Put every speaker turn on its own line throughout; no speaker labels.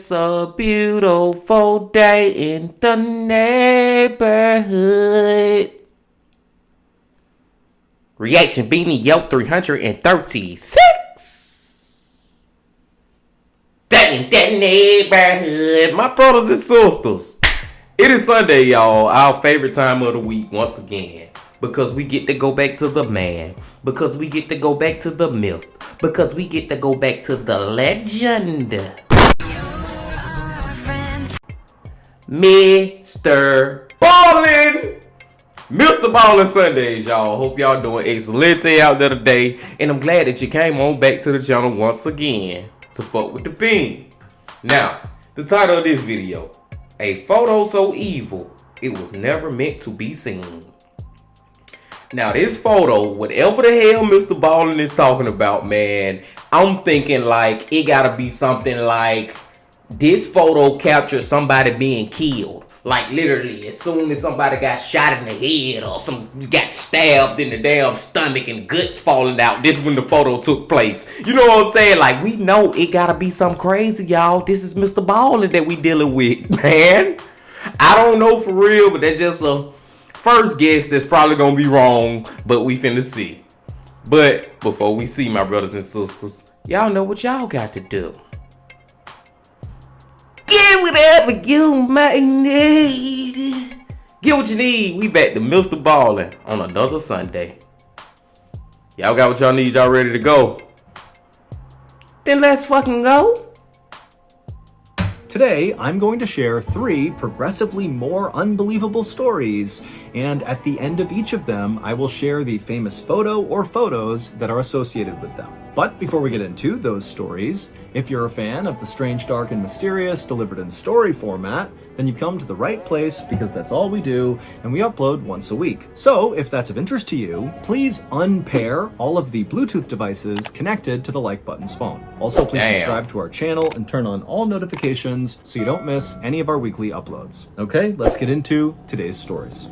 It's a beautiful day in the neighborhood. Reaction Beanie Yo 336. Day in the neighborhood. My brothers and sisters. It is Sunday, y'all. Our favorite time of the week once again. Because we get to go back to the man. Because we get to go back to the myth. Because we get to go back to the legend. MrBallen! MrBallen Sundays, y'all. Hope y'all doing excellent out there today. And I'm glad that you came on back to the channel once again to fuck with the bean. Now, the title of this video, a photo so evil, it was never meant to be seen. Now, this photo, whatever the hell MrBallen is talking about, man, I'm thinking like it gotta be something like this photo captured somebody being killed. Like literally, as soon as somebody got shot in the head or some got stabbed in the damn stomach and guts falling out, this is when the photo took place. You know what I'm saying? Like, we know it gotta be something crazy, y'all. This is MrBallen that we dealing with, man. I don't know for real, but that's just a first guess that's probably gonna be wrong, but we finna see. But before we see, my brothers and sisters, y'all know what y'all got to do. Get whatever you might need. Get what you need. We back to MrBallen on another Sunday. Y'all got what y'all need. Y'all ready to go? Then let's fucking go.
Today, I'm going to share 3 progressively more unbelievable stories, and at the end of each of them, I will share the famous photo or photos that are associated with them. But before we get into those stories, if you're a fan of the strange, dark, and mysterious delivered in story format, then you've come to the right place because that's all we do, and we upload once a week. So if that's of interest to you, please unpair all of the Bluetooth devices connected to the like button's phone. Also, please subscribe to our channel and turn on all notifications so you don't miss any of our weekly uploads. Okay, let's get into today's stories.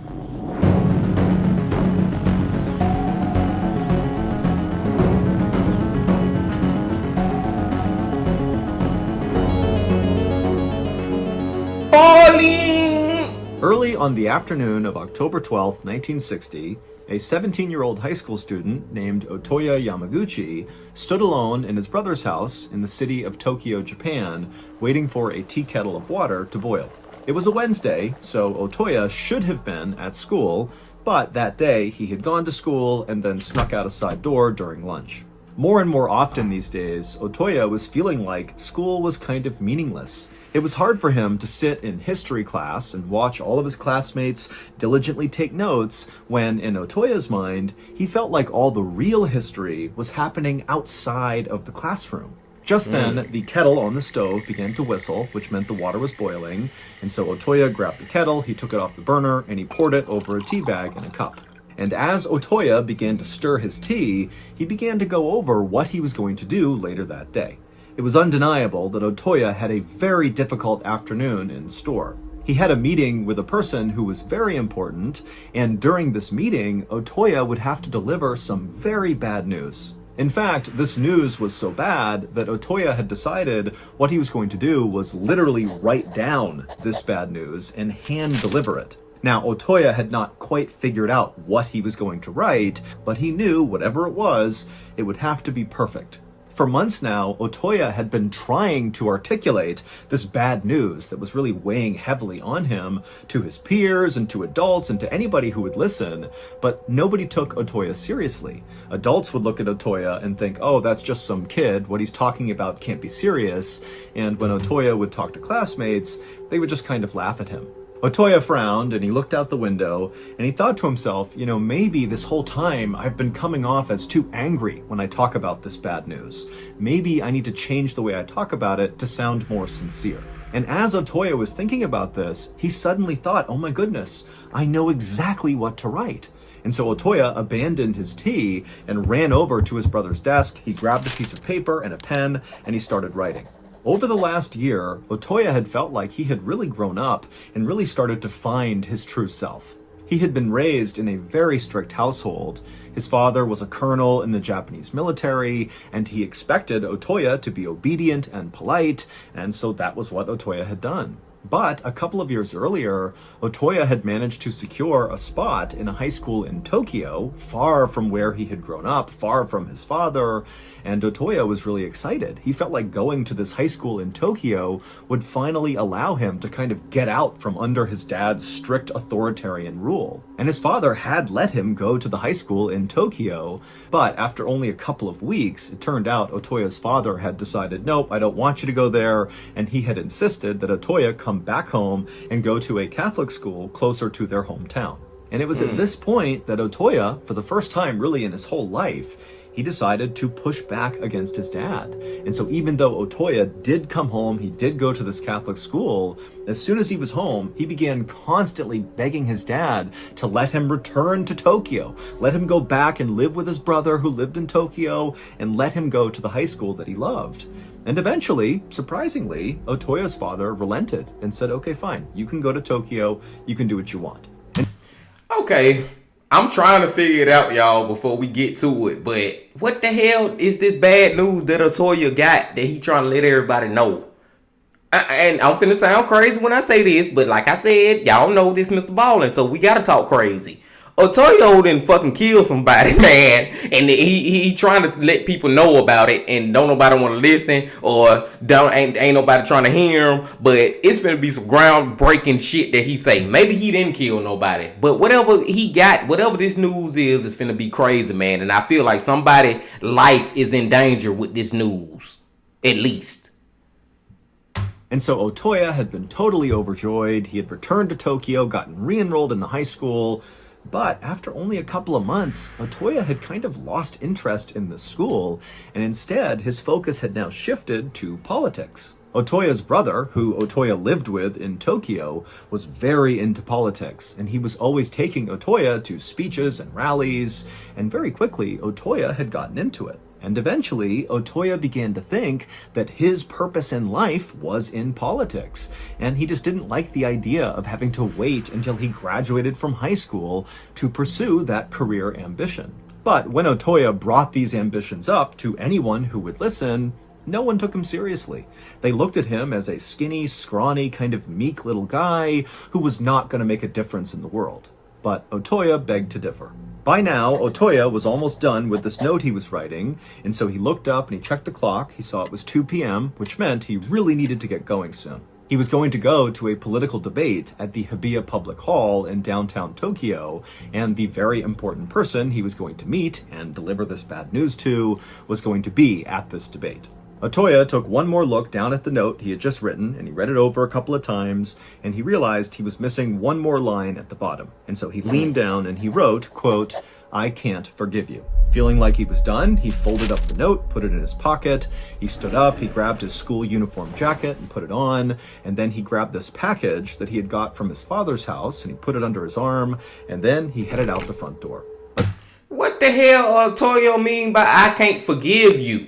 Early on the afternoon of October 12, 1960, a 17-year-old high school student named Otoya Yamaguchi stood alone in his brother's house in the city of Tokyo, Japan, waiting for a tea kettle of water to boil. It was a Wednesday, so Otoya should have been at school, but that day he had gone to school and then snuck out a side door during lunch. More and more often these days, Otoya was feeling like school was kind of meaningless. It was hard for him to sit in history class and watch all of his classmates diligently take notes when, in Otoya's mind, he felt like all the real history was happening outside of the classroom. Just then, the kettle on the stove began to whistle, which meant the water was boiling, and so Otoya grabbed the kettle, he took it off the burner, and he poured it over a tea bag in a cup. And as Otoya began to stir his tea, he began to go over what he was going to do later that day. It was undeniable that Otoya had a very difficult afternoon in store. He had a meeting with a person who was very important, and during this meeting, Otoya would have to deliver some very bad news. In fact, this news was so bad that Otoya had decided what he was going to do was literally write down this bad news and hand deliver it. Now, Otoya had not quite figured out what he was going to write, but he knew whatever it was, it would have to be perfect. For months now, Otoya had been trying to articulate this bad news that was really weighing heavily on him to his peers and to adults and to anybody who would listen, but nobody took Otoya seriously. Adults would look at Otoya and think, oh, that's just some kid, what he's talking about can't be serious, and when Otoya would talk to classmates, they would just kind of laugh at him. Otoya frowned and he looked out the window and he thought to himself, you know, maybe this whole time I've been coming off as too angry when I talk about this bad news. Maybe I need to change the way I talk about it to sound more sincere. And as Otoya was thinking about this, he suddenly thought, oh my goodness, I know exactly what to write. And so Otoya abandoned his tea and ran over to his brother's desk. He grabbed a piece of paper and a pen, and he started writing. Over the last year, Otoya had felt like he had really grown up and really started to find his true self. He had been raised in a very strict household. His father was a colonel in the Japanese military, and he expected Otoya to be obedient and polite, and so that was what Otoya had done. But a couple of years earlier, Otoya had managed to secure a spot in a high school in Tokyo, far from where he had grown up, far from his father, and Otoya was really excited. He felt like going to this high school in Tokyo would finally allow him to kind of get out from under his dad's strict authoritarian rule. And his father had let him go to the high school in Tokyo, but after only a couple of weeks, it turned out Otoya's father had decided, nope, I don't want you to go there, and he had insisted that Otoya come back home and go to a Catholic school closer to their hometown. And it was at this point that Otoya, for the first time really in his whole life, he decided to push back against his dad. And so even though Otoya did come home, he did go to this Catholic school, as soon as he was home, he began constantly begging his dad to let him return to Tokyo, let him go back and live with his brother who lived in Tokyo, and let him go to the high school that he loved. And eventually, surprisingly, Otoya's father relented and said, okay, fine, you can go to Tokyo, you can do what you want.
Okay, I'm trying to figure it out, y'all, before we get to it. But what the hell is this bad news that Otoya got that he trying to let everybody know? And I'm finna sound crazy when I say this, but like I said, y'all know this MrBallen, so we gotta talk crazy. Otoya didn't fucking kill somebody, man, and he trying to let people know about it, and don't nobody want to listen, or ain't nobody trying to hear him. But it's gonna be some groundbreaking shit that he say. Maybe he didn't kill nobody, but whatever he got, whatever this news is finna be crazy, man. And I feel like somebody's life is in danger with this news, at least.
And so Otoya had been totally overjoyed. He had returned to Tokyo, gotten re-enrolled in the high school. But after only a couple of months, Otoya had kind of lost interest in the school, and instead his focus had now shifted to politics. Otoya's brother, who Otoya lived with in Tokyo, was very into politics, and he was always taking Otoya to speeches and rallies, and very quickly Otoya had gotten into it. And eventually, Otoya began to think that his purpose in life was in politics, and he just didn't like the idea of having to wait until he graduated from high school to pursue that career ambition. But when Otoya brought these ambitions up to anyone who would listen, no one took him seriously. They looked at him as a skinny, scrawny, kind of meek little guy who was not going to make a difference in the world. But Otoya begged to differ. By now, Otoya was almost done with this note he was writing, and so he looked up and he checked the clock. He saw it was 2 p.m., which meant he really needed to get going soon. He was going to go to a political debate at the Hibiya Public Hall in downtown Tokyo, and the very important person he was going to meet and deliver this bad news to was going to be at this debate. Otoya took one more look down at the note he had just written, and he read it over a couple of times, and he realized he was missing one more line at the bottom. And so he leaned down and he wrote, quote, "I can't forgive you." Feeling like he was done, he folded up the note, put it in his pocket. He stood up, he grabbed his school uniform jacket and put it on, and then he grabbed this package that he had got from his father's house, and he put it under his arm, and then he headed out the front door.
What the hell Otoya mean by "I can't forgive you"?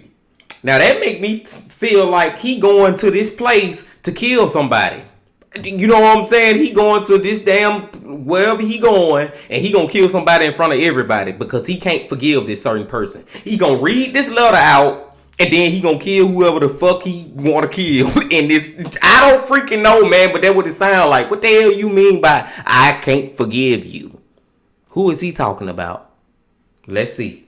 Now that make me feel like he going to this place to kill somebody. You know what I'm saying? He going to this damn wherever he going, and he gonna kill somebody in front of everybody because he can't forgive this certain person. He gonna read this letter out, and then he gonna kill whoever the fuck he wanna kill. In this, I don't freaking know, man. But that's what it sound like. What the hell you mean by "I can't forgive you"? Who is he talking about? Let's see.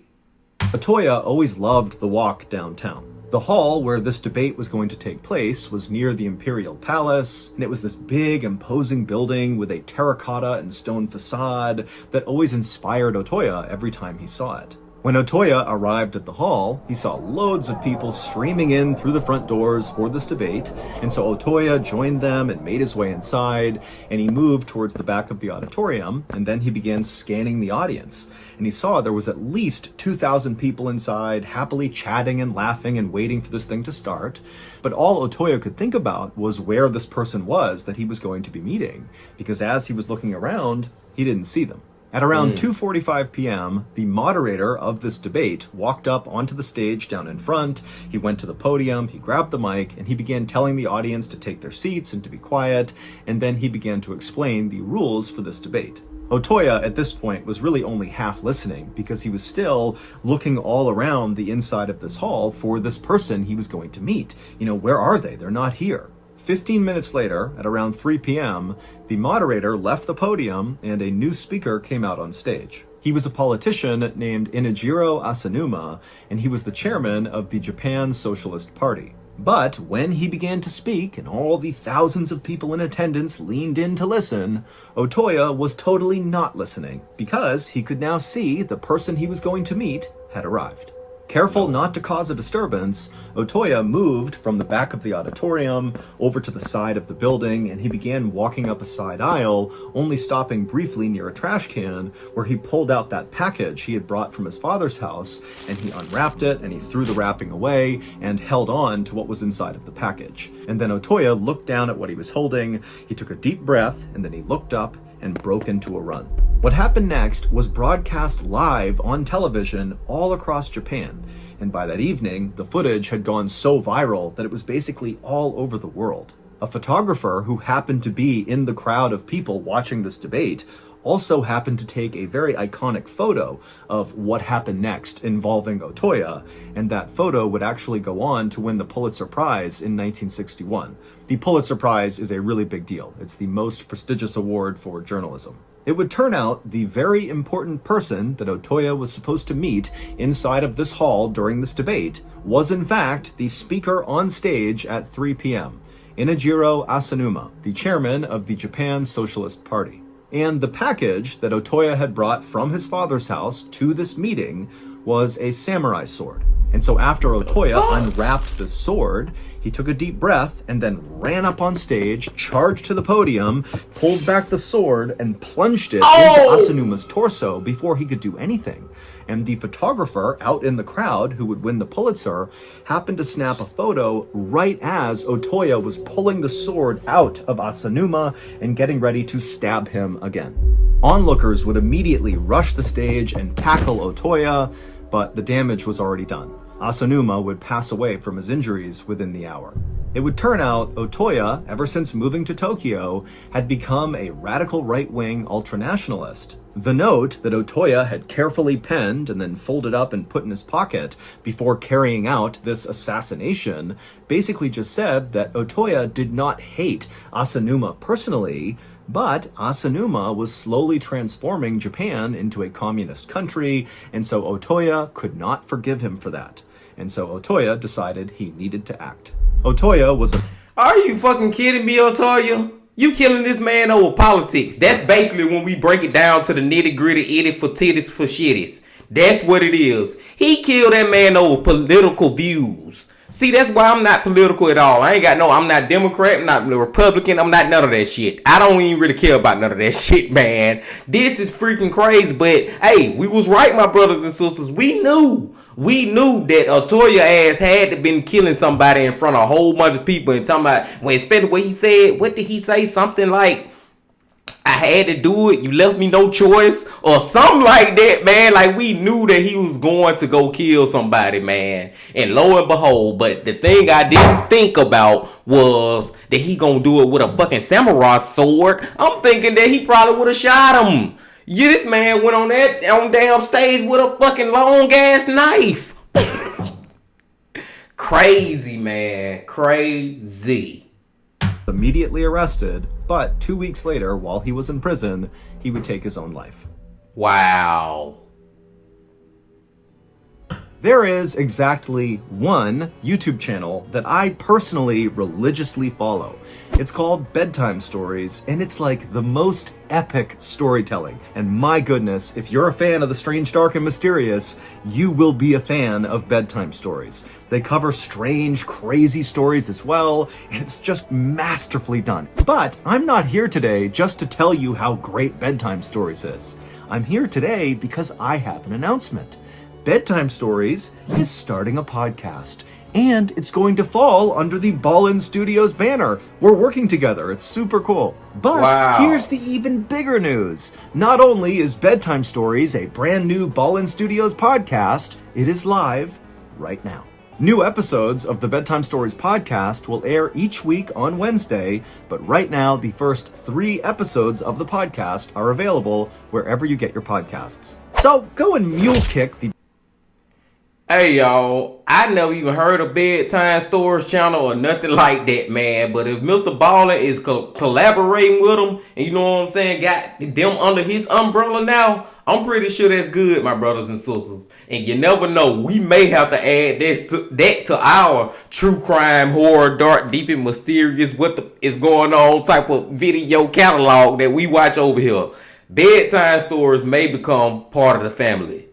Otoya always loved the walk downtown. The hall where this debate was going to take place was near the Imperial Palace, and it was this big, imposing building with a terracotta and stone facade that always inspired Otoya every time he saw it. When Otoya arrived at the hall, he saw loads of people streaming in through the front doors for this debate, and so Otoya joined them and made his way inside, and he moved towards the back of the auditorium, and then he began scanning the audience. And he saw there was at least 2,000 people inside, happily chatting and laughing and waiting for this thing to start. But all Otoya could think about was where this person was that he was going to be meeting, because as he was looking around, he didn't see them. At around 2:45 p.m., the moderator of this debate walked up onto the stage down in front. He went to the podium, he grabbed the mic, and he began telling the audience to take their seats and to be quiet, and then he began to explain the rules for this debate. Otoya, at this point, was really only half listening because he was still looking all around the inside of this hall for this person he was going to meet. Where are they? They're not here. 15 minutes later, at around 3 p.m., the moderator left the podium and a new speaker came out on stage. He was a politician named Inajiro Asanuma, and he was the chairman of the Japan Socialist Party. But when he began to speak and all the thousands of people in attendance leaned in to listen, Otoya was totally not listening because he could now see the person he was going to meet had arrived. Careful not to cause a disturbance, Otoya moved from the back of the auditorium over to the side of the building, and he began walking up a side aisle, only stopping briefly near a trash can where he pulled out that package he had brought from his father's house, and he unwrapped it and he threw the wrapping away and held on to what was inside of the package. And then Otoya looked down at what he was holding, he took a deep breath, and then he looked up and broke into a run. What happened next was broadcast live on television all across Japan, and by that evening, the footage had gone so viral that it was basically all over the world. A photographer who happened to be in the crowd of people watching this debate also happened to take a very iconic photo of what happened next involving Otoya, and that photo would actually go on to win the Pulitzer Prize in 1961. The Pulitzer Prize is a really big deal. It's the most prestigious award for journalism. It would turn out the very important person that Otoya was supposed to meet inside of this hall during this debate was in fact the speaker on stage at 3 p.m., Inajiro Asanuma, the chairman of the Japan Socialist Party. And the package that Otoya had brought from his father's house to this meeting was a samurai sword. And so after Otoya unwrapped the sword, he took a deep breath and then ran up on stage, charged to the podium, pulled back the sword, and plunged it into Asanuma's torso before he could do anything. And the photographer out in the crowd, who would win the Pulitzer, happened to snap a photo right as Otoya was pulling the sword out of Asanuma and getting ready to stab him again. Onlookers would immediately rush the stage and tackle Otoya, but the damage was already done. Asanuma would pass away from his injuries within the hour. It would turn out Otoya, ever since moving to Tokyo, had become a radical right-wing ultranationalist. The note that Otoya had carefully penned and then folded up and put in his pocket before carrying out this assassination basically just said that Otoya did not hate Asanuma personally, but Asanuma was slowly transforming Japan into a communist country, and so Otoya could not forgive him for that. And so Otoya decided he needed to act. Otoya was a...
Are you fucking kidding me, Otoya? You killing this man over politics. That's basically when we break it down to the nitty gritty, itty for titties for shitties. That's what it is. He killed that man over political views. See, that's why I'm not political at all. I'm not Democrat, I'm not Republican, I'm not none of that shit. I don't even really care about none of that shit, man. This is freaking crazy, but hey, we was right, my brothers and sisters. We knew that Otoya ass had to been killing somebody in front of a whole bunch of people and talking about, well, especially what he said, what did he say? Something like, I had to do it, you left me no choice, or something like that, man. Like, we knew that he was going to go kill somebody, man. And lo and behold, but the thing I didn't think about was that he gonna do it with a fucking samurai sword. I'm thinking that he probably would have shot him. Yeah, this man went on damn stage with a fucking long ass knife. Crazy, man. Crazy.
Immediately arrested, but 2 weeks later, while he was in prison, he would take his own life.
Wow.
There is exactly one YouTube channel that I personally religiously follow. It's called Bedtime Stories, and it's like the most epic storytelling. And my goodness, if you're a fan of the strange, dark, and mysterious, you will be a fan of Bedtime Stories. They cover strange, crazy stories as well, and it's just masterfully done. But I'm not here today just to tell you how great Bedtime Stories is. I'm here today because I have an announcement. Bedtime Stories is starting a podcast, and it's going to fall under the Ballen Studios banner. We're working together. It's super cool. But
wow.
Here's the even bigger news. Not only is Bedtime Stories a brand new Ballen Studios podcast, it is live right now. New episodes of the Bedtime Stories podcast will air each week on Wednesday, but right now the first 3 episodes of the podcast are available wherever you get your podcasts. So go and mule kick the...
Hey y'all, I never even heard of Bedtime Stories channel or nothing like that, man. But if MrBallen is collaborating with them, and you know what I'm saying, got them under his umbrella now, I'm pretty sure that's good, my brothers and sisters. And you never know, we may have to add that to our true crime, horror, dark, deep, and mysterious, is going on type of video catalog that we watch over here. Bedtime Stories may become part of the family.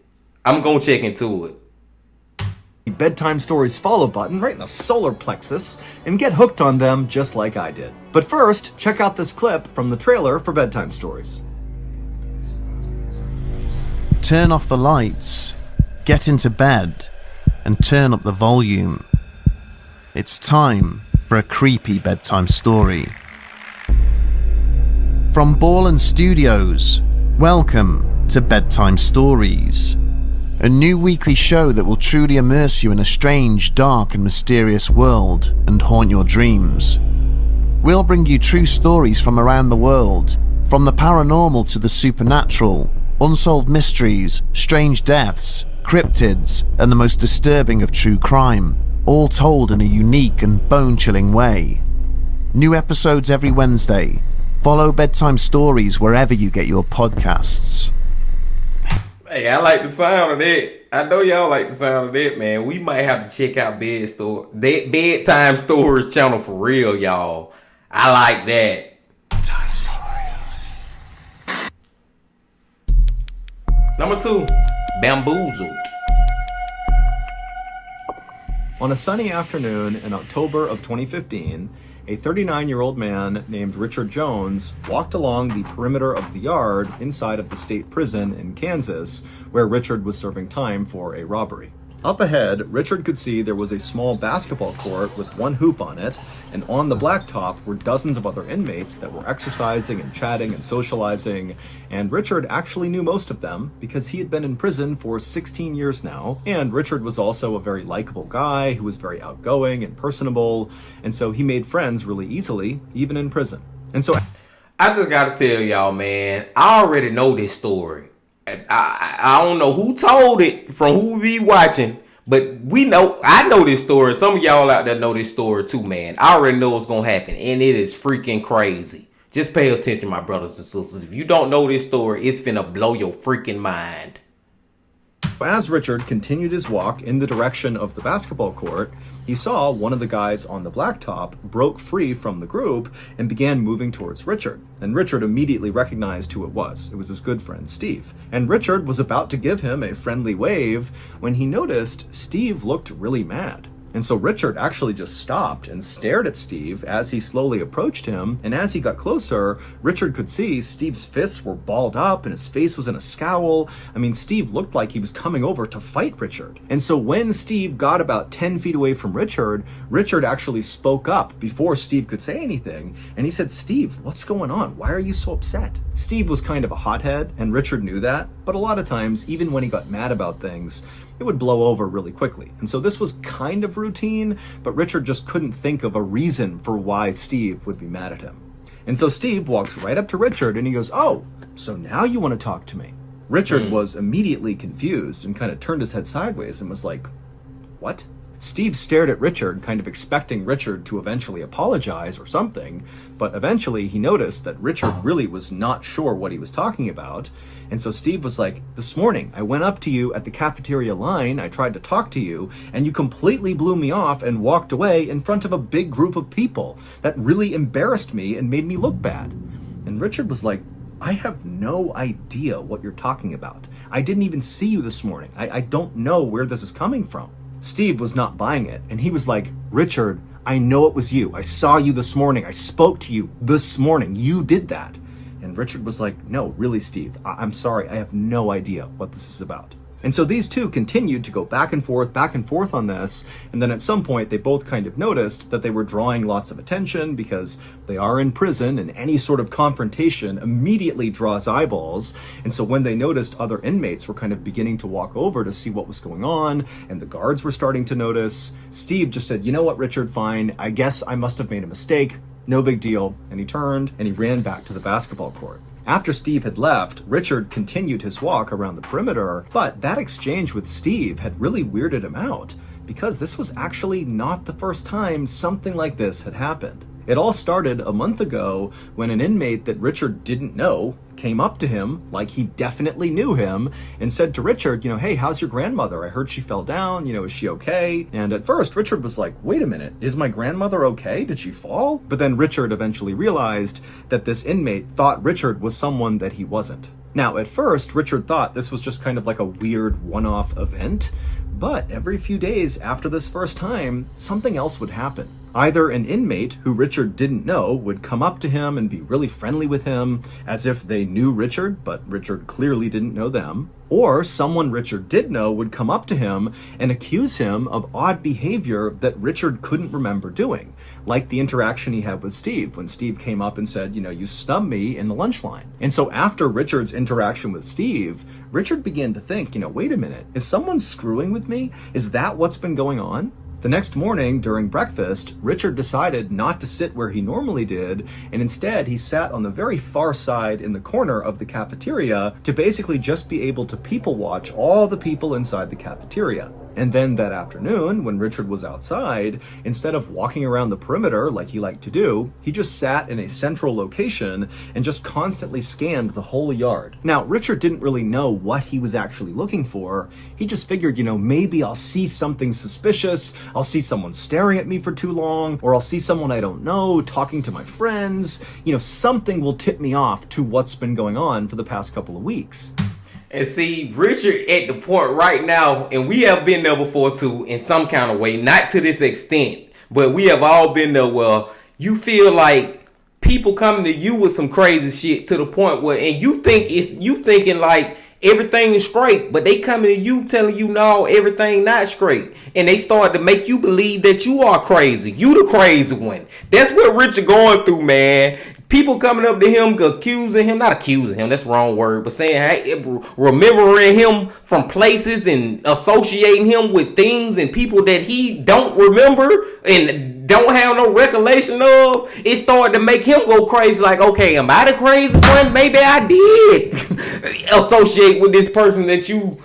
I'm gonna check into it.
Bedtime Stories follow button right in the solar plexus and get hooked on them just like I did. But first, check out this clip from the trailer for Bedtime Stories.
Turn off the lights, get into bed, and turn up the volume. It's time for a creepy bedtime story. From Ballen Studios, welcome to Bedtime Stories. A new weekly show that will truly immerse you in a strange, dark and mysterious world and haunt your dreams. We'll bring you true stories from around the world, from the paranormal to the supernatural, unsolved mysteries, strange deaths, cryptids, and the most disturbing of true crime, all told in a unique and bone-chilling way. New episodes every Wednesday. Follow Bedtime Stories wherever you get your podcasts.
Hey, I like the sound of that. I know y'all like the sound of that, man. We might have to check out Bedtime Stories channel for real, y'all. I like that. Number 2, Bamboozled.
On a sunny afternoon in October of 2015, a 39-year-old man named Richard Jones walked along the perimeter of the yard inside of the state prison in Kansas, where Richard was serving time for a robbery. Up ahead, Richard could see there was a small basketball court with one hoop on it, and on the blacktop were dozens of other inmates that were exercising and chatting and socializing, and Richard actually knew most of them because he had been in prison for 16 years now, and Richard was also a very likable guy who was very outgoing and personable, and so he made friends really easily, even in prison. And so
I just gotta tell y'all, man, I already know this story. I don't know who told it from who we watching, but I know this story. Some of y'all out there know this story too, man. I already know what's gonna happen, and it is freaking crazy. Just pay attention, my brothers and sisters. If you don't know this story, it's finna blow your freaking mind.
as Richard continued his walk in the direction of the basketball court, he saw one of the guys on the blacktop broke free from the group and began moving towards Richard. And Richard immediately recognized who it was. It was his good friend, Steve. And Richard was about to give him a friendly wave when he noticed Steve looked really mad. And so Richard actually just stopped and stared at Steve as he slowly approached him. And as he got closer, Richard could see Steve's fists were balled up and his face was in a scowl. I mean, Steve looked like he was coming over to fight Richard. And so when Steve got about 10 feet away from Richard, Richard actually spoke up before Steve could say anything. And he said, "Steve, what's going on? Why are you so upset?" Steve was kind of a hothead, and Richard knew that. But a lot of times, even when he got mad about things, it would blow over really quickly. And so this was kind of routine, but Richard just couldn't think of a reason for why Steve would be mad at him. And so Steve walks right up to Richard and he goes, "Oh, so now you want to talk to me?" Richard was immediately confused and kind of turned his head sideways and was like, "What?" Steve stared at Richard, kind of expecting Richard to eventually apologize or something, but eventually he noticed that Richard really was not sure what he was talking about. And so Steve was like, "This morning, I went up to you at the cafeteria line, I tried to talk to you, and you completely blew me off and walked away in front of a big group of people. That really embarrassed me and made me look bad." And Richard was like, "I have no idea what you're talking about. I didn't even see you this morning. I don't know where this is coming from." Steve was not buying it, and he was like, "Richard, I know it was you. I saw you this morning. I spoke to you this morning. You did that." And Richard was like, "No, really, Steve, I'm sorry. I have no idea what this is about." And so these two continued to go back and forth on this. And then at some point, they both kind of noticed that they were drawing lots of attention because they are in prison, and any sort of confrontation immediately draws eyeballs. And so when they noticed other inmates were kind of beginning to walk over to see what was going on, and the guards were starting to notice, Steve just said, "You know what, Richard, fine. I guess I must have made a mistake. No big deal." And he turned and he ran back to the basketball court. After Steve had left, Richard continued his walk around the perimeter, but that exchange with Steve had really weirded him out, because this was actually not the first time something like this had happened. It all started a month ago when an inmate that Richard didn't know came up to him, like he definitely knew him, and said to Richard, "Hey, how's your grandmother? I heard she fell down, is she okay?" And at first, Richard was like, "Wait a minute, is my grandmother okay? Did she fall?" But then Richard eventually realized that this inmate thought Richard was someone that he wasn't. Now, at first, Richard thought this was just kind of like a weird one-off event, but every few days after this first time, something else would happen. Either an inmate who Richard didn't know would come up to him and be really friendly with him, as if they knew Richard, but Richard clearly didn't know them, or someone Richard did know would come up to him and accuse him of odd behavior that Richard couldn't remember doing, like the interaction he had with Steve when Steve came up and said, "You snubbed me in the lunch line." And so after Richard's interaction with Steve, Richard began to think, wait a minute, is someone screwing with me? Is that what's been going on? The next morning, during breakfast, Richard decided not to sit where he normally did, and instead he sat on the very far side in the corner of the cafeteria to basically just be able to people watch all the people inside the cafeteria. And then that afternoon, when Richard was outside, instead of walking around the perimeter like he liked to do, he just sat in a central location and just constantly scanned the whole yard. Now, Richard didn't really know what he was actually looking for. He just figured, maybe I'll see something suspicious, I'll see someone staring at me for too long, or I'll see someone I don't know talking to my friends. Something will tip me off to what's been going on for the past couple of weeks.
And see, Richard at the point right now, and we have been there before too, in some kind of way, not to this extent, but we have all been there where you feel like people coming to you with some crazy shit to the point where, and you thinking like everything is straight, but they coming to you telling you no, everything not straight, and they start to make you believe that you are crazy, you the crazy one. That's what Richard going through, man. People coming up to him, not accusing him, that's the wrong word, but saying, hey, remembering him from places and associating him with things and people that he don't remember and don't have no recollection of. It started to make him go crazy, like, okay, am I the crazy one? Maybe I did associate with this person that you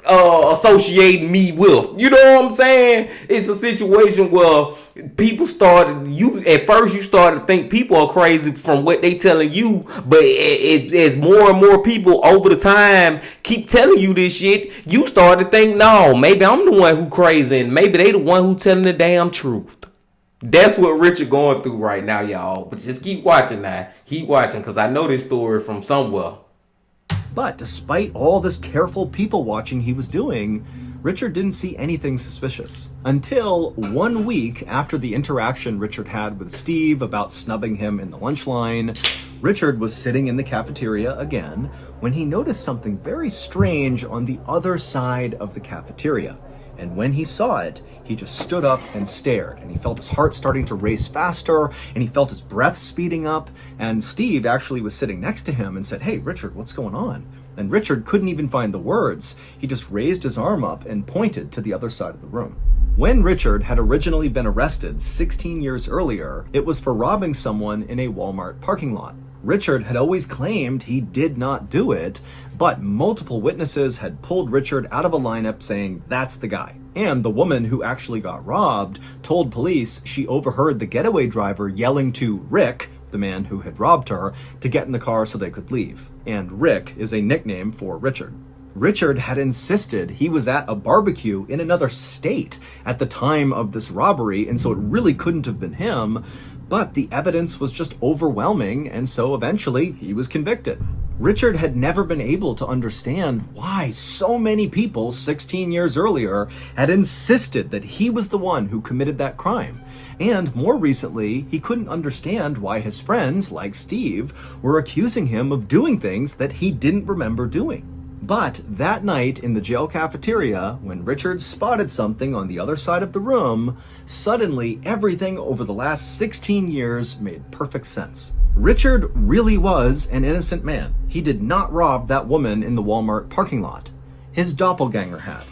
associate me with. You know what I'm saying? It's a situation where people at first you started to think people are crazy from what they telling you, but as more and more people over the time keep telling you this shit, you start to think, no, maybe I'm the one who crazy, and maybe they the one who telling the damn truth. That's what Richard going through right now, y'all. But just keep watching now. Keep watching, because I know this story from somewhere.
But despite all this careful people watching he was doing, Richard didn't see anything suspicious. Until 1 week after the interaction Richard had with Steve about snubbing him in the lunch line, Richard was sitting in the cafeteria again when he noticed something very strange on the other side of the cafeteria. And when he saw it, he just stood up and stared, and he felt his heart starting to race faster, and he felt his breath speeding up, and Steve actually was sitting next to him and said, "Hey, Richard, what's going on?" And Richard couldn't even find the words. He just raised his arm up and pointed to the other side of the room. When Richard had originally been arrested 16 years earlier, it was for robbing someone in a Walmart parking lot. Richard had always claimed he did not do it, but multiple witnesses had pulled Richard out of a lineup saying, "That's the guy." And the woman who actually got robbed told police she overheard the getaway driver yelling to Rick, the man who had robbed her, to get in the car so they could leave. And Rick is a nickname for Richard. Richard had insisted he was at a barbecue in another state at the time of this robbery, and so it really couldn't have been him, but the evidence was just overwhelming, and so eventually he was convicted. Richard had never been able to understand why so many people 16 years earlier had insisted that he was the one who committed that crime. And more recently, he couldn't understand why his friends, like Steve, were accusing him of doing things that he didn't remember doing. But that night in the jail cafeteria, when Richard spotted something on the other side of the room, suddenly everything over the last 16 years made perfect sense. Richard really was an innocent man. He did not rob that woman in the Walmart parking lot. His doppelganger had.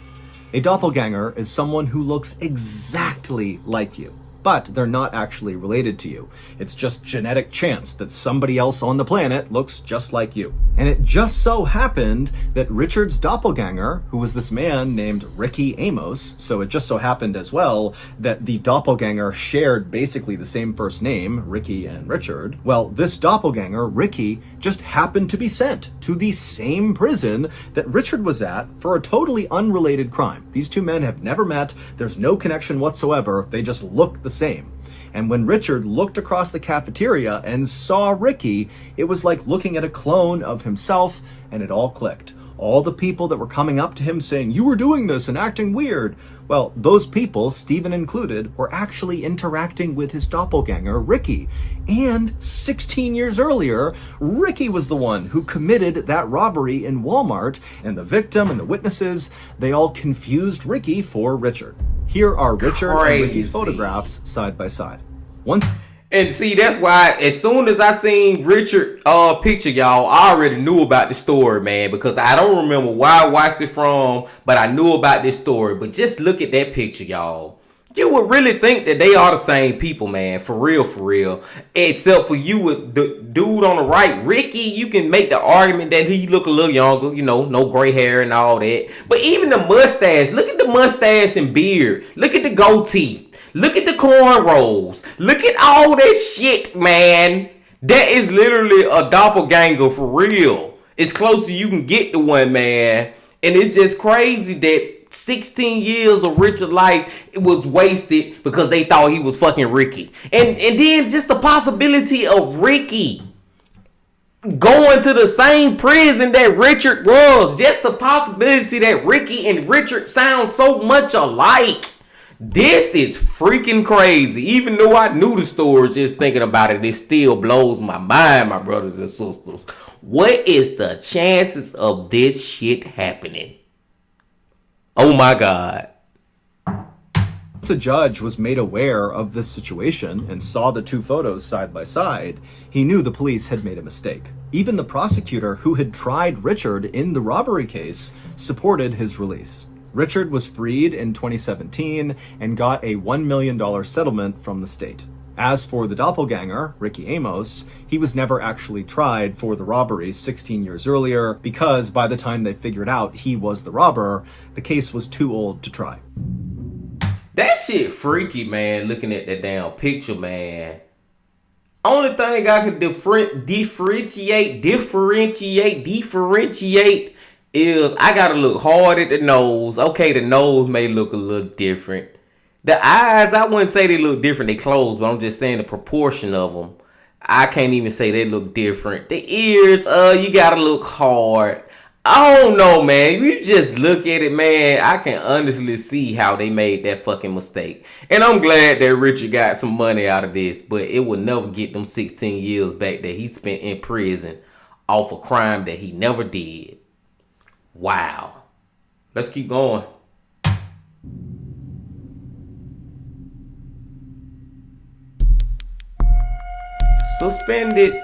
A doppelganger is someone who looks exactly like you, but they're not actually related to you. It's just genetic chance that somebody else on the planet looks just like you. And it just so happened that Richard's doppelganger, who was this man named Ricky Amos, so it just so happened as well that the doppelganger shared basically the same first name, Ricky and Richard. Well, this doppelganger, Ricky, just happened to be sent to the same prison that Richard was at for a totally unrelated crime. These two men have never met. There's no connection whatsoever. They just look the same. And when Richard looked across the cafeteria and saw Ricky, it was like looking at a clone of himself, and it all clicked. All the people that were coming up to him saying, "You were doing this and acting weird." Well, those people, Stephen included, were actually interacting with his doppelganger, Ricky. And 16 years earlier, Ricky was the one who committed that robbery in Walmart, and the victim and the witnesses, they all confused Ricky for Richard. Here are Richard and Ricky's photographs side by side.
And see, that's why as soon as I seen Richard picture, y'all, I already knew about the story, man, because I don't remember where I watched it from, but I knew about this story. But just look at that picture, y'all. You would really think that they are the same people, man, for real, for real. Except for you with the dude on the right, Ricky, you can make the argument that he look a little younger, you know, no gray hair and all that. But even the mustache, look at the mustache and beard. Look at the goatee. Look at the cornrows. Look at all that shit, man. That is literally a doppelganger for real. It's close to you can get to one, man. And it's just crazy that 16 years of Richard's life was wasted because they thought he was fucking Ricky. And then just the possibility of Ricky going to the same prison that Richard was. Just the possibility that Ricky and Richard sound so much alike. This is freaking crazy. Even though I knew the story, just thinking about it, it still blows my mind, my brothers and sisters. What is the chances of this shit happening? Oh my God.
Once a judge was made aware of this situation and saw the two photos side by side, he knew the police had made a mistake. Even the prosecutor who had tried Richard in the robbery case supported his release. Richard was freed in 2017 and got a $1 million settlement from the state. As for the doppelganger, Ricky Amos, he was never actually tried for the robbery 16 years earlier because by the time they figured out he was the robber, the case was too old to try.
That shit freaky, man, looking at that damn picture, man. Only thing I could differentiate is I gotta look hard at the nose. Okay, the nose may look a little different. The eyes, I wouldn't say they look different. They closed, but I'm just saying the proportion of them. I can't even say they look different. The ears, you gotta look hard. I don't know, man. You just look at it, man. I can honestly see how they made that fucking mistake. And I'm glad that Richard got some money out of this, but it will never get them 16 years back that he spent in prison off a crime that he never did. Wow. Let's keep going. Suspended.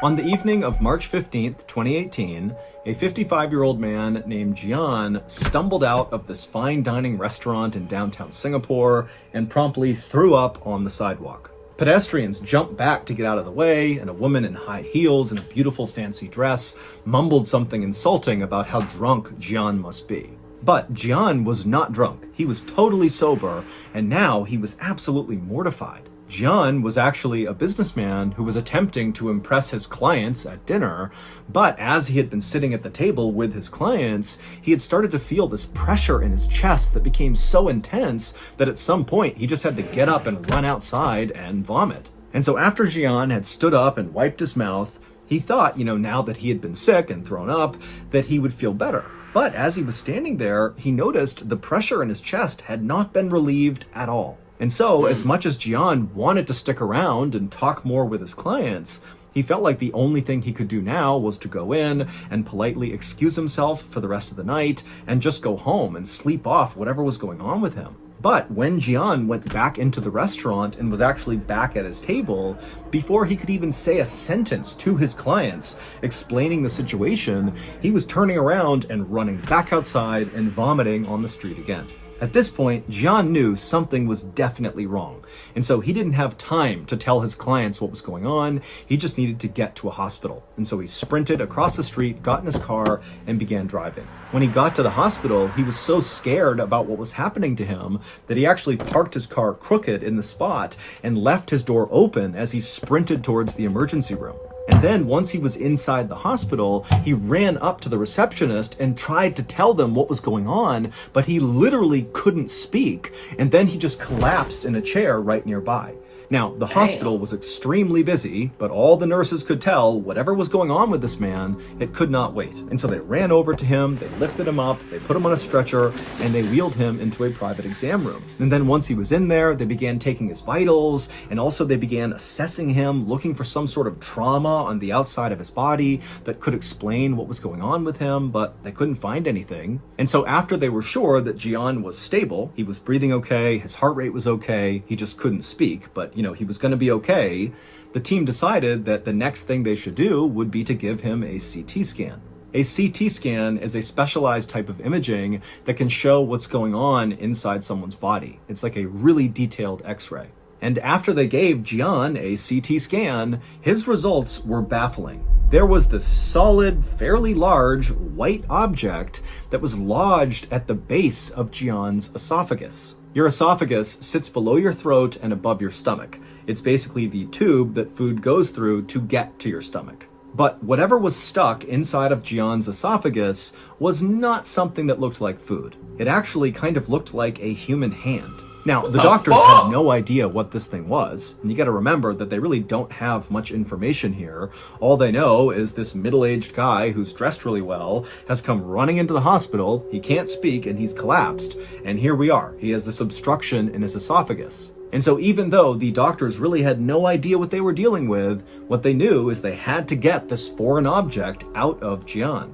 On the evening of March 15th, 2018, a 55-year-old man named Jian stumbled out of this fine dining restaurant in downtown Singapore and promptly threw up on the sidewalk. Pedestrians jumped back to get out of the way, and a woman in high heels and a beautiful fancy dress mumbled something insulting about how drunk Jian must be. But Gian was not drunk. He was totally sober, and now he was absolutely mortified. Gian was actually a businessman who was attempting to impress his clients at dinner, but as he had been sitting at the table with his clients, he had started to feel this pressure in his chest that became so intense that at some point he just had to get up and run outside and vomit. And so after Gian had stood up and wiped his mouth, he thought, now that he had been sick and thrown up, that he would feel better. But as he was standing there, he noticed the pressure in his chest had not been relieved at all. And so, as much as Gian wanted to stick around and talk more with his clients, he felt like the only thing he could do now was to go in and politely excuse himself for the rest of the night and just go home and sleep off whatever was going on with him. But when Gian went back into the restaurant and was actually back at his table, before he could even say a sentence to his clients explaining the situation, he was turning around and running back outside and vomiting on the street again. At this point, Gian knew something was definitely wrong, and so he didn't have time to tell his clients what was going on. He just needed to get to a hospital. And so he sprinted across the street, got in his car, and began driving. When he got to the hospital, he was so scared about what was happening to him that he actually parked his car crooked in the spot and left his door open as he sprinted towards the emergency room. And then once he was inside the hospital, he ran up to the receptionist and tried to tell them what was going on, but he literally couldn't speak. And then he just collapsed in a chair right nearby. Now, the hospital was extremely busy, but all the nurses could tell, whatever was going on with this man, it could not wait. And so they ran over to him, they lifted him up, they put him on a stretcher, and they wheeled him into a private exam room. And then once he was in there, they began taking his vitals, and also they began assessing him, looking for some sort of trauma on the outside of his body that could explain what was going on with him, but they couldn't find anything. And so after they were sure that Gian was stable, he was breathing okay, his heart rate was okay, he just couldn't speak, but he was going to be okay, the team decided that the next thing they should do would be to give him a CT scan. A CT scan is a specialized type of imaging that can show what's going on inside someone's body. It's like a really detailed X-ray. And after they gave Gian a CT scan, his results were baffling. There was this solid, fairly large, white object that was lodged at the base of Gian's esophagus. Your esophagus sits below your throat and above your stomach. It's basically the tube that food goes through to get to your stomach. But whatever was stuck inside of Gian's esophagus was not something that looked like food. It actually kind of looked like a human hand. Now, the doctors had no idea what this thing was, and you gotta remember that they really don't have much information here. All they know is this middle-aged guy who's dressed really well has come running into the hospital, he can't speak, and he's collapsed. And here we are, he has this obstruction in his esophagus. And so even though the doctors really had no idea what they were dealing with, what they knew is they had to get this foreign object out of Gian.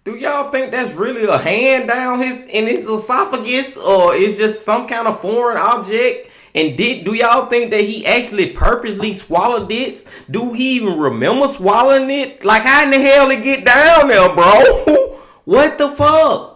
Do y'all think that's really a hand down in his esophagus, or is just some kind of foreign object? And do y'all think that he actually purposely swallowed this? Do he even remember swallowing it? Like, how in the hell it get down there, bro? What the fuck?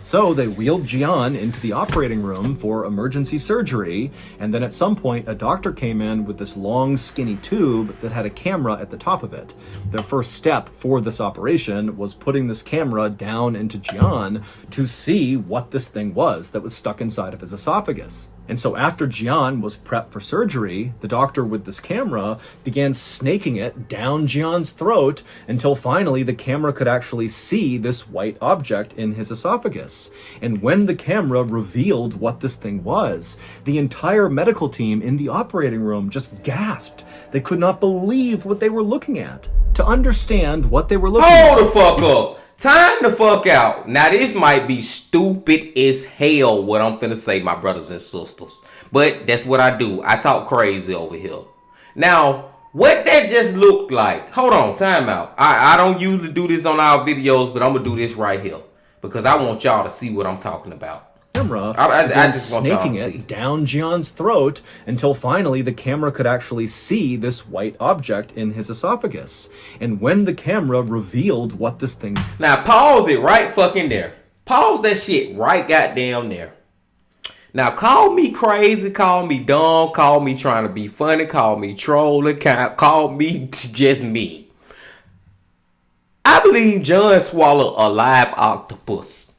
So they wheeled Gian into the operating room for emergency surgery, and then at some point a doctor came in with this long skinny tube that had a camera at the top of it. Their first step for this operation was putting this camera down into Gian to see what this thing was that was stuck inside of his esophagus. And so after Gian was prepped for surgery, the doctor with this camera began snaking it down Gian's throat until finally the camera could actually see this white object in his esophagus. And when the camera revealed what this thing was, the entire medical team in the operating room just gasped. They could not believe what they were looking at. To understand what they were looking at...
Hold the fuck up! Time the fuck out. Now this might be stupid as hell what I'm finna say, my brothers and sisters. But that's what I do. I talk crazy over here. Now, what that just looked like. Hold on, time out. I don't usually do this on our videos, but I'm gonna do this right here. Because I want y'all to see what I'm talking about.
Camera
I just want y'all to
snaking
see.
it down Gian's throat until finally the camera could actually see this white object in his esophagus. And when the camera revealed what this thing...
Now pause it right fucking there. Pause that shit right goddamn there. Now call me crazy, call me dumb, call me trying to be funny, call me trolling, call me just me. I believe John swallowed a live octopus.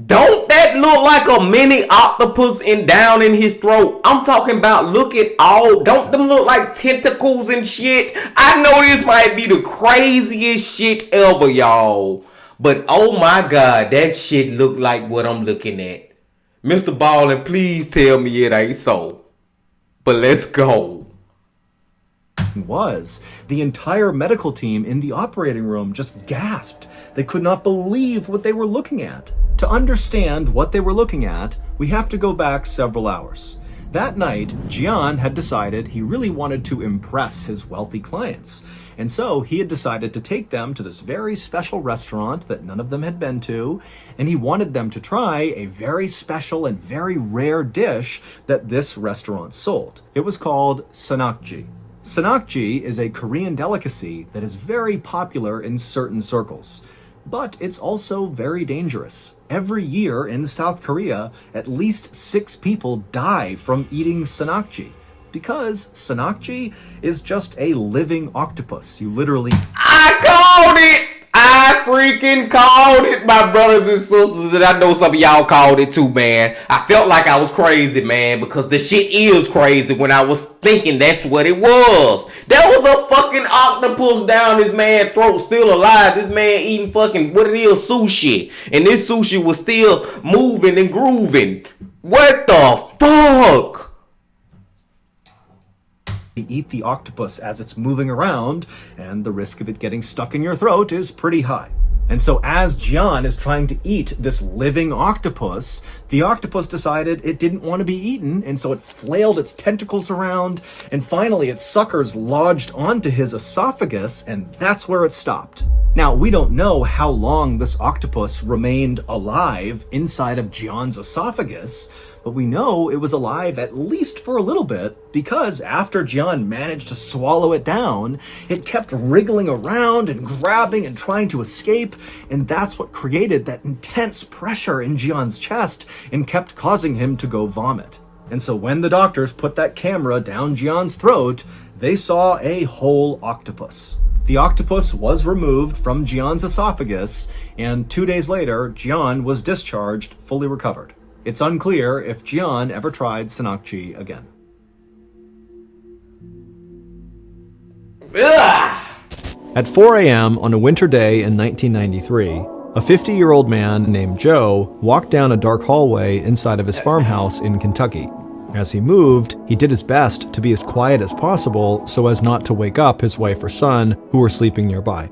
Don't that look like a mini octopus and down in his throat? I'm talking about, look at all, don't them look like tentacles and shit? I know this might be the craziest shit ever, y'all. But oh my God, that shit look like what I'm looking at. MrBallen, please tell me it ain't so. But let's go.
Was. The entire medical team in the operating room just gasped. They could not believe what they were looking at. To understand what they were looking at, we have to go back several hours. That night, Gian had decided he really wanted to impress his wealthy clients. And so he had decided to take them to this very special restaurant that none of them had been to, and he wanted them to try a very special and very rare dish that this restaurant sold. It was called sanakji. Sanakji is a Korean delicacy that is very popular in certain circles, but it's also very dangerous. Every year in South Korea, at least 6 people die from eating sanakji, because sanakji is just a living octopus. You literally...
I called it! I freaking called it, my brothers and sisters, and I know some of y'all called it too, man. I felt like I was crazy, man, because the shit is crazy when I was thinking that's what it was. There was a fucking octopus down this man's throat, still alive. This man eating fucking, what it is, sushi. And this sushi was still moving and grooving. What the fuck?
eat the octopus as it's moving around, and the risk of it getting stuck in your throat is pretty high. And so as Gian is trying to eat this living octopus, the octopus decided it didn't want to be eaten, and so it flailed its tentacles around, and finally its suckers lodged onto his esophagus, and that's where it stopped. Now, we don't know how long this octopus remained alive inside of Gian's esophagus, but we know it was alive at least for a little bit, because after Gian managed to swallow it down, it kept wriggling around and grabbing and trying to escape, and that's what created that intense pressure in Gian's chest and kept causing him to go vomit. And so when the doctors put that camera down Gian's throat, they saw a whole octopus. The octopus was removed from Gian's esophagus, and 2 days later, Gian was discharged, fully recovered. It's unclear if Gian ever tried sanakji again.
Ugh!
At 4 a.m. on a winter day in 1993, a 50-year-old man named Joe walked down a dark hallway inside of his farmhouse in Kentucky. As he moved, he did his best to be as quiet as possible so as not to wake up his wife or son, who were sleeping nearby.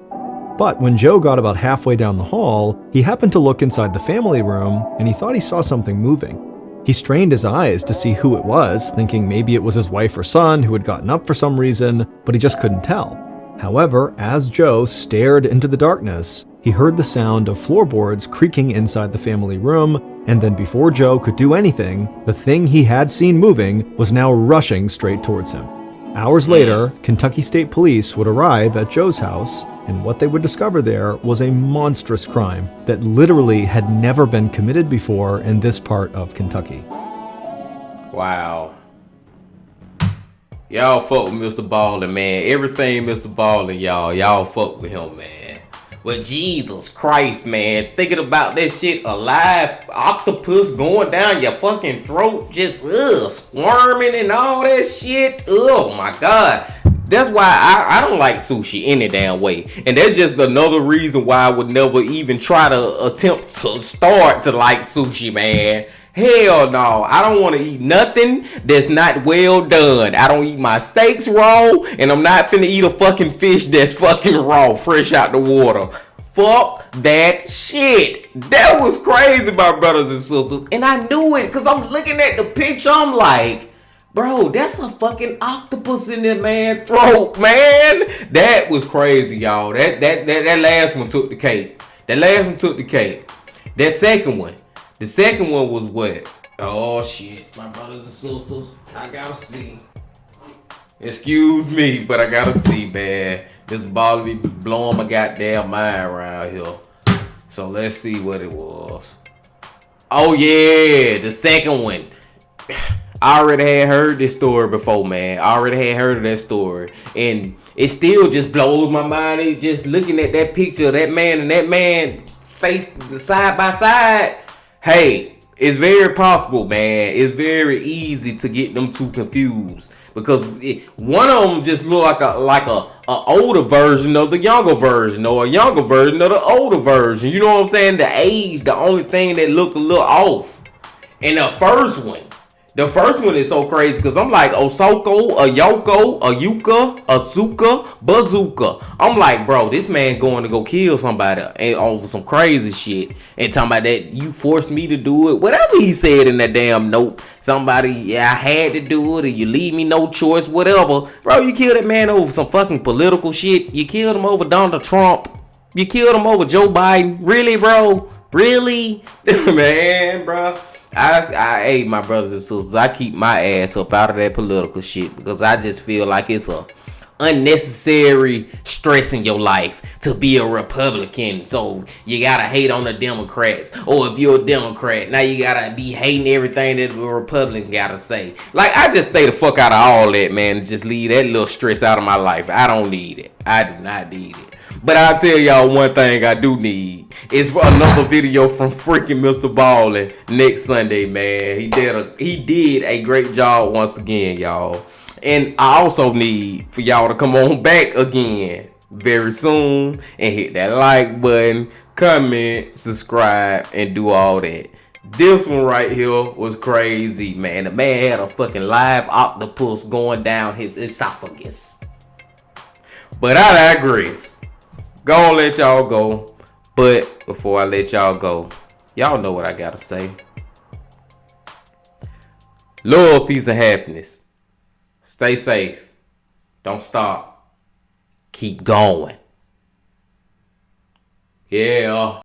But when Joe got about halfway down the hall, he happened to look inside the family room, and he thought he saw something moving. He strained his eyes to see who it was, thinking maybe it was his wife or son who had gotten up for some reason, but he just couldn't tell. However, as Joe stared into the darkness, he heard the sound of floorboards creaking inside the family room, and then before Joe could do anything, the thing he had seen moving was now rushing straight towards him. Hours later, Kentucky State Police would arrive at Joe's house, and what they would discover there was a monstrous crime that literally had never been committed before in this part of Kentucky.
Wow. Y'all fuck with MrBallen, man. Everything MrBallen, y'all fuck with him, man. But Jesus Christ, man, thinking about that shit, alive octopus going down your fucking throat, just squirming and all that shit. Oh my God. That's why I don't like sushi any damn way. And that's just another reason why I would never even try to attempt to start to like sushi, man. Hell no, I don't want to eat nothing that's not well done. I don't eat my steaks raw, and I'm not finna eat a fucking fish that's fucking raw, fresh out the water. Fuck that shit. That was crazy, my brothers and sisters. And I knew it, because I'm looking at the picture, I'm like, bro, that's a fucking octopus in that man's throat, man. That was crazy, y'all. That last one took the cake. That last one took the cake. That second one. The second one was what? Oh shit, my brothers and sisters, I gotta see. Excuse me, but I gotta see, man. This ball be blowing my goddamn mind around here. So let's see what it was. Oh yeah, the second one. I already had heard this story before, man. I already had heard of that story. And it still just blows my mind. It's just looking at that picture of that man and that man face side by side. hey, it's very possible, man. It's very easy to get them two confused because one of them just look like a older version of the younger version, or a younger version of the older version. You know what I'm saying? The age, the only thing that look a little off. And the first one is so crazy because I'm like Osoko, a Yoko, a Yuka, a Suka, Bazooka. I'm like, bro, this man going to go kill somebody and over some crazy shit. And talking about that you forced me to do it. Whatever he said in that damn note. Somebody, yeah, I had to do it, or you leave me no choice, whatever. Bro, you killed that man over some fucking political shit. You killed him over Donald Trump. You killed him over Joe Biden. Really, bro? Really? Man, bro. Hey, my brothers and sisters, I keep my ass up out of that political shit because I just feel like it's a unnecessary stress in your life to be a Republican. So you gotta hate on the Democrats, or if you're a Democrat, now you gotta be hating everything that the Republican gotta say. Like, I just stay the fuck out of all that, man, and just leave that little stress out of my life. I don't need it. I do not need it. But I'll tell y'all one thing I do need. It's for another video from freaking MrBallen next Sunday, man. He did a great job once again, y'all. And I also need for y'all to come on back again very soon and hit that like button, comment, subscribe, and do all that. This one right here was crazy, man. The man had a fucking live octopus going down his esophagus. But I digress. Gonna let y'all go. But before I let y'all go, y'all know what I gotta say. Love, peace, and happiness. Stay safe. Don't stop. Keep going. Yeah.